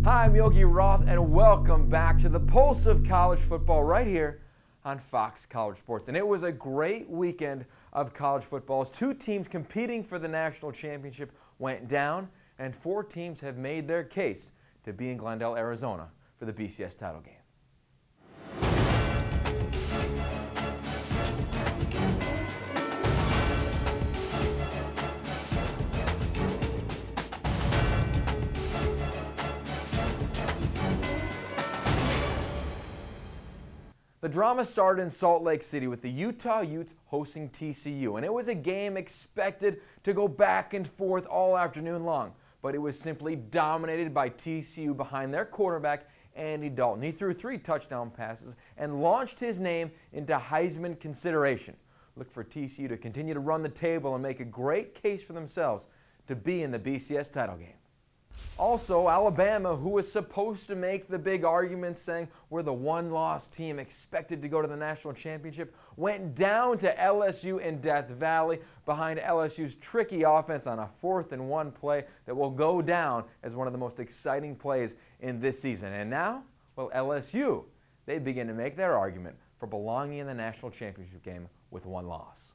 Hi, I'm Yogi Roth, and welcome back to the Pulse of College Football right here on Fox College Sports. And it was a great weekend of college football as two teams competing for the national championship went down, and four teams have made their case to be in Glendale, Arizona for the BCS title game. The drama started in Salt Lake City with the Utah Utes hosting TCU, and it was a game expected to go back and forth all afternoon long, but it was simply dominated by TCU behind their quarterback, Andy Dalton. He threw 3 touchdown passes and launched his name into Heisman consideration. Look for TCU to continue to run the table and make a great case for themselves to be in the BCS title game. Also, Alabama, who was supposed to make the big argument saying we're the one-loss team expected to go to the national championship, went down to LSU in Death Valley behind LSU's tricky offense on a 4th-and-1 play that will go down as one of the most exciting plays in this season. And now, well, LSU, they begin to make their argument for belonging in the national championship game with one loss.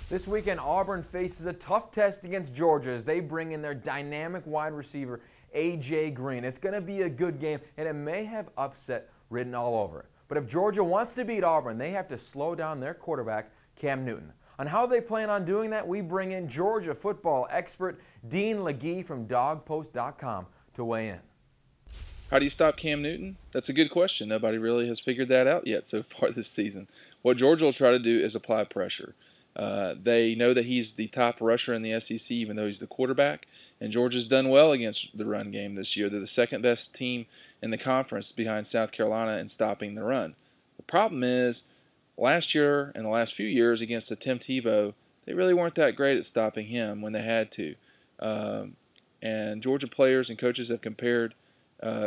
This weekend, Auburn faces a tough test against Georgia as they bring in their dynamic wide receiver, A.J. Green. It's going to be a good game, and it may have upset written all over it. But if Georgia wants to beat Auburn, they have to slow down their quarterback, Cam Newton. On how they plan on doing that, we bring in Georgia football expert Dean Legge from DogPost.com to weigh in. How do you stop Cam Newton? That's a good question. Nobody really has figured that out yet so far this season. What Georgia will try to do is apply pressure. They know that he's the top rusher in the SEC, even though he's the quarterback. And Georgia's done well against the run game this year. They're the second best team in the conference behind South Carolina in stopping the run. The problem is, last year and the last few years against Tim Tebow, they really weren't that great at stopping him when they had to. And Georgia players and coaches have compared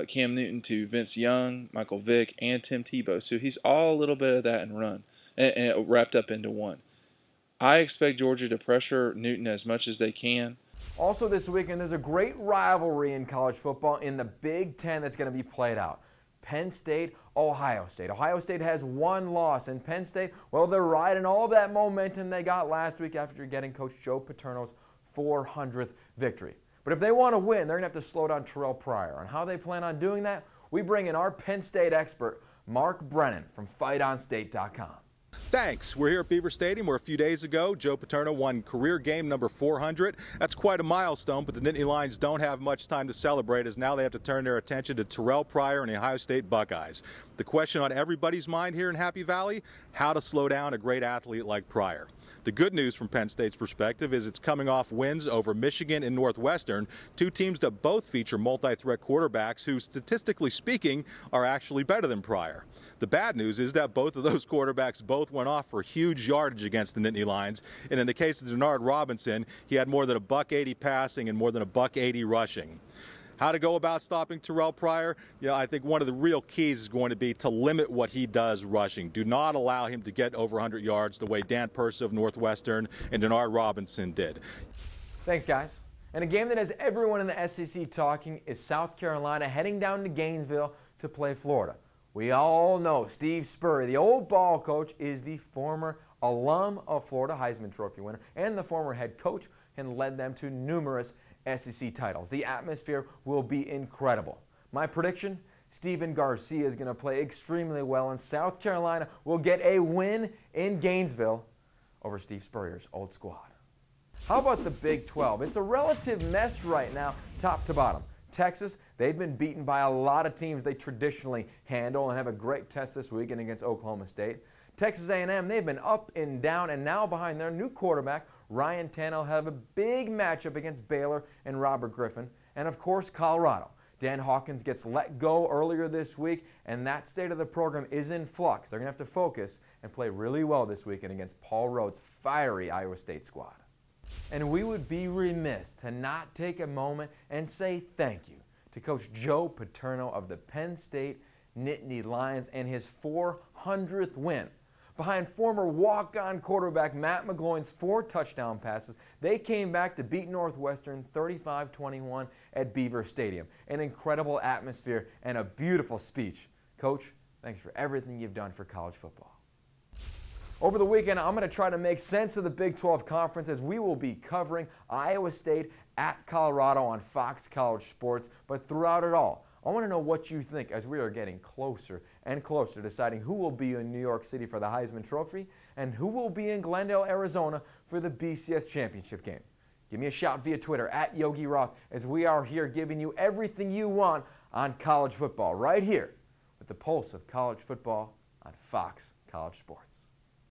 Cam Newton to Vince Young, Michael Vick, and Tim Tebow. So he's all a little bit of that and run, and wrapped up into one. I expect Georgia to pressure Newton as much as they can. Also this weekend, there's a great rivalry in college football in the Big Ten that's going to be played out. Penn State, Ohio State. Ohio State has one loss, and Penn State, well, they're riding all that momentum they got last week after getting Coach Joe Paterno's 400th victory. But if they want to win, they're going to have to slow down Terrell Pryor. And how they plan on doing that, we bring in our Penn State expert, Mark Brennan from FightOnState.com. Thanks. We're here at Beaver Stadium where a few days ago Joe Paterno won career game number 400. That's quite a milestone, but the Nittany Lions don't have much time to celebrate as now they have to turn their attention to Terrell Pryor and the Ohio State Buckeyes. The question on everybody's mind here in Happy Valley, how to slow down a great athlete like Pryor. The good news from Penn State's perspective is it's coming off wins over Michigan and Northwestern, two teams that both feature multi-threat quarterbacks who, statistically speaking, are actually better than Pryor. The bad news is that both of those quarterbacks both went off for huge yardage against the Nittany Lions, and in the case of Denard Robinson, he had more than $180 passing and more than $180 rushing. How to go about stopping Terrell Pryor? I think one of the real keys is going to be to limit what he does rushing. Do not allow him to get over 100 yards the way Dan Persa of Northwestern and Denard Robinson did. Thanks, guys. And a game that has everyone in the SEC talking is South Carolina heading down to Gainesville to play Florida. We all know Steve Spurrier, the old ball coach, is the former alum of Florida, Heisman Trophy winner, and the former head coach, and led them to numerous SEC titles. The atmosphere will be incredible. My prediction, Stephen Garcia is going to play extremely well, and South Carolina will get a win in Gainesville over Steve Spurrier's old squad. How about the Big 12? It's a relative mess right now, top to bottom. Texas, they've been beaten by a lot of teams they traditionally handle and have a great test this weekend against Oklahoma State. Texas A&M, they've been up and down, and now behind their new quarterback, Ryan Tannehill, have a big matchup against Baylor and Robert Griffin. And of course, Colorado. Dan Hawkins gets let go earlier this week, and that state of the program is in flux. They're going to have to focus and play really well this weekend against Paul Rhoades' fiery Iowa State squad. And we would be remiss to not take a moment and say thank you to Coach Joe Paterno of the Penn State Nittany Lions and his 400th win. Behind former walk-on quarterback Matt McGloin's 4 touchdown passes, they came back to beat Northwestern 35-21 at Beaver Stadium. An incredible atmosphere and a beautiful speech. Coach, thanks for everything you've done for college football. Over the weekend, I'm going to try to make sense of the Big 12 Conference as we will be covering Iowa State at Colorado on Fox College Sports. But throughout it all, I want to know what you think as we are getting closer and closer to deciding who will be in New York City for the Heisman Trophy and who will be in Glendale, Arizona for the BCS Championship game. Give me a shout via Twitter at Yogi Roth as we are here giving you everything you want on college football right here with the pulse of college football on Fox College Sports.